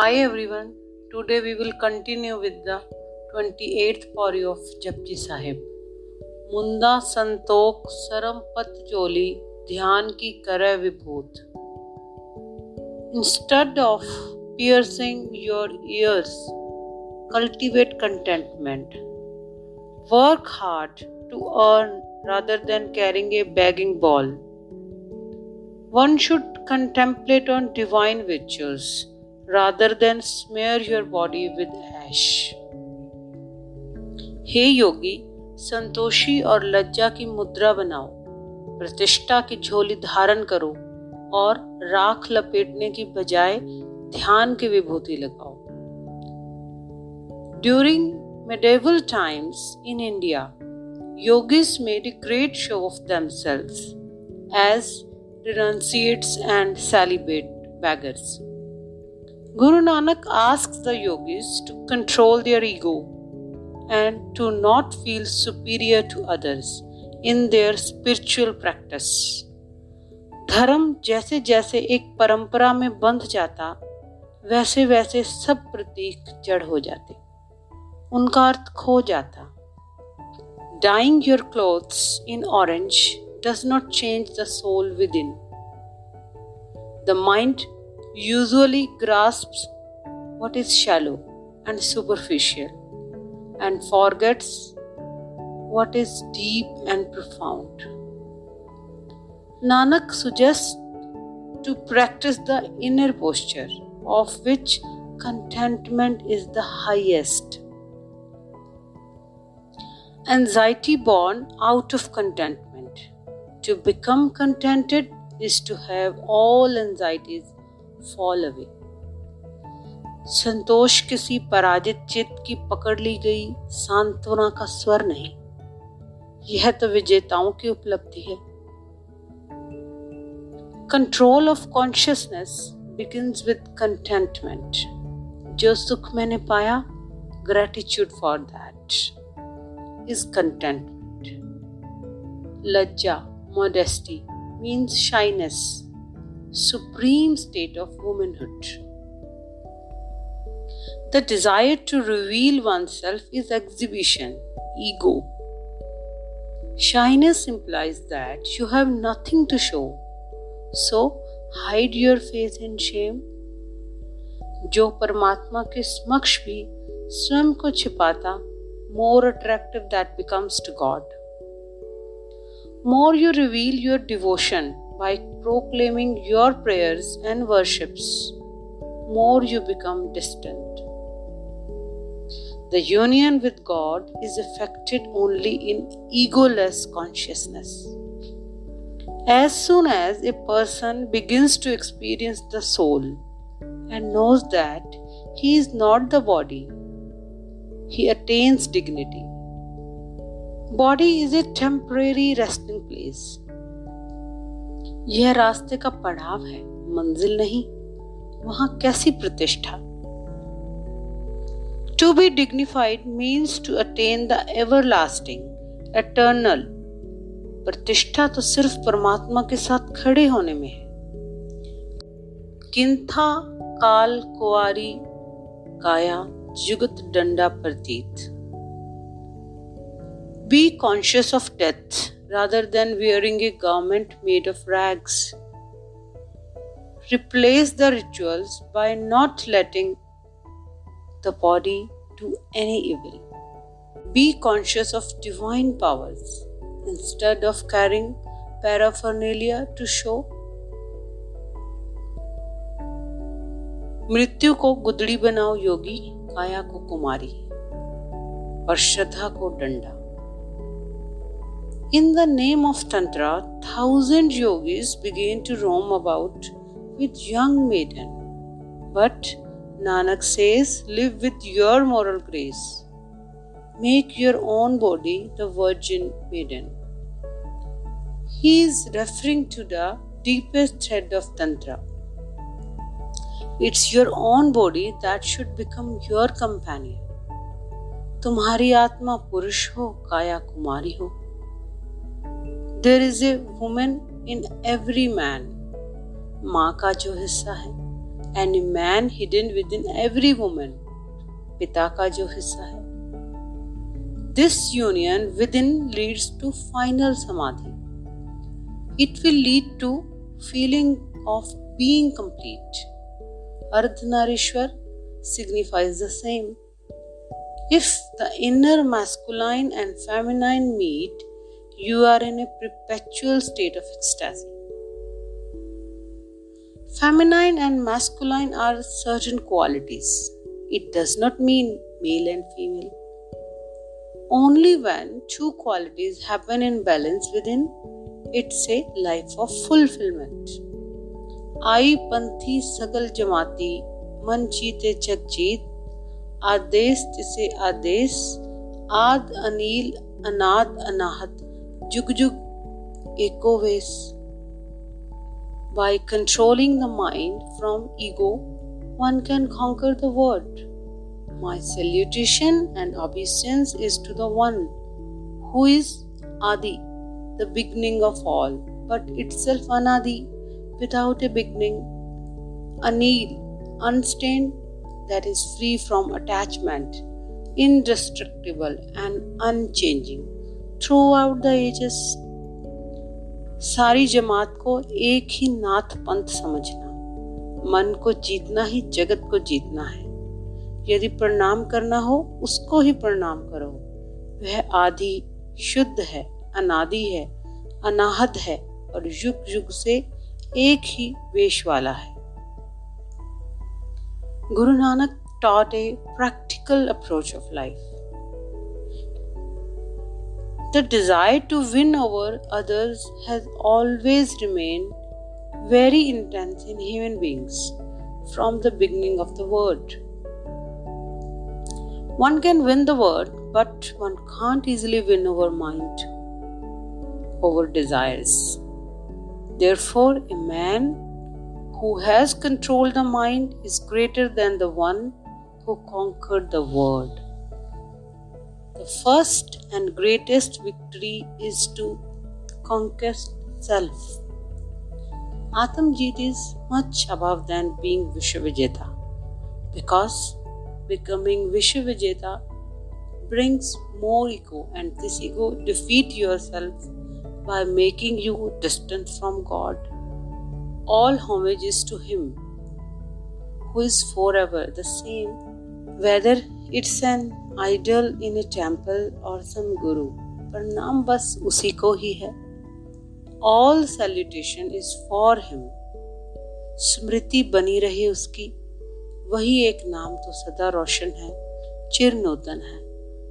Hi everyone, today we will continue with the 28th Pauri of JAPJI Sahib. मुंदा Santokh सरम पत जोली ध्यान की करे विभूत. Instead of piercing your ears, cultivate contentment. Work hard to earn rather than carrying a begging bowl. One should contemplate on divine virtues rather than smear your body with ash. हे योगी, संतोषी और लज्जा की मुद्रा बनाओ, प्रतिष्ठा की झोली धारण करो और राख लपेटने की बजाय ध्यान की विभूति लगाओ. During medieval times in India, yogis made a great show of themselves as renunciates and celibate beggars. Guru Nanak asks the yogis to control their ego and to not feel superior to others in their spiritual practice. धर्म जैसे जैसे एक परंपरा में बंध जाता, वैसे वैसे सब प्रतीक जड़ हो जाते, उनका अर्थ खो जाता. Dyeing your clothes in orange does not change the soul within. The mind usually grasps what is shallow and superficial and forgets what is deep and profound. Nanak suggests to practice the inner posture, of which contentment is the highest. Anxiety born out of contentment. To become contented is to have all anxieties fall away. संतोष किसी पराजित चित्त की पकड़ ली गई सांत्वना का स्वर नहीं, यह तो विजेताओं की उपलब्धि है. Control of consciousness begins with contentment. जो सुख मैंने पाया, gratitude for that is contentment. Lajja, modesty means shyness, supreme state of womanhood. The desire to reveal oneself is exhibition, ego. Shyness implies that you have nothing to show, so hide your face in shame. जो परमात्मा के समक्ष भी स्वयं को छिपाता, more attractive that becomes to God. More you reveal your devotion by proclaiming your prayers and worships, more you become distant. The union with God is effected only in egoless consciousness. As soon as a person begins to experience the soul and knows that he is not the body, he attains dignity. Body is a temporary resting place. यह रास्ते का पड़ाव है, मंजिल नहीं. वहां कैसी प्रतिष्ठा? To be dignified means to attain the everlasting, eternal. प्रतिष्ठा तो सिर्फ परमात्मा के साथ खड़े होने में है. किंथा काल कुआरी काया जुगत डंडा प्रतीत. Be conscious of death rather than wearing a garment made of rags. Replace the rituals by not letting the body do any evil. Be conscious of divine powers instead of carrying paraphernalia to show. मृत्यु को गुदड़ी बनाओ योगी, काया को कुमारी और श्रद्धा को डंडा. In the name of Tantra, 1,000 yogis began to roam about with young maiden. But Nanak says, live with your moral grace. Make your own body the virgin maiden. He is referring to the deepest thread of Tantra. It's your own body that should become your companion. तुम्हारी आत्मा पुरुष हो, काया कुमारी हो. There is a woman in every man. माँ का जो हिस्सा है and a man hidden within every woman, पिता का जो हिस्सा है. This union within leads to final samadhi. It will lead to feeling of being complete. Ardhanarishwar signifies the same. If the inner masculine and feminine meet, you are in a perpetual state of ecstasy. Feminine and masculine are certain qualities. It does not mean male and female. Only when two qualities happen in balance within, it's a life of fulfillment. आई पंथी सगल जमाती, मन जीते जग जीत, आदेश तिसे आदेश, आद अनील अनाद अनाहत, जुग जुग एको वेश. By controlling the mind from ego, one can conquer the world. My salutation and obeisance is to the one who is Adi, the beginning of all, but itself Anadi, without a beginning. Anil, unstained, that is free from attachment, indestructible and unchanging throughout the ages. सारी जमात को एक ही नाथ पंथ समझना, मन को जीतना ही जगत को जीतना है. यदि प्रणाम करना हो, उसको ही प्रणाम करो. वह आदि शुद्ध है, अनादि है, अनाहत है और युग युग से एक ही वेश वाला है. Guru Nanak taught a practical approach of life. The desire to win over others has always remained very intense in human beings from the beginning of the world. One can win the world, but one can't easily win over mind, over desires. Therefore, a man who has controlled the mind is greater than the one who conquered the world. The first and greatest victory is to conquer self. Atmajit is much above than being Vishwavijeta, because becoming Vishwavijeta brings more ego, and this ego defeats yourself by making you distant from God. All homage is to Him who is forever the same, whether it's an idol in a temple or some guru. प्रणाम बस उसी को ही है. All salutation is for Him. स्मृति बनी रहे उसकी, वही एक नाम तो सदा रोशन है, चिर नूतन है.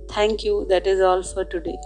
Thank you. That is all for today.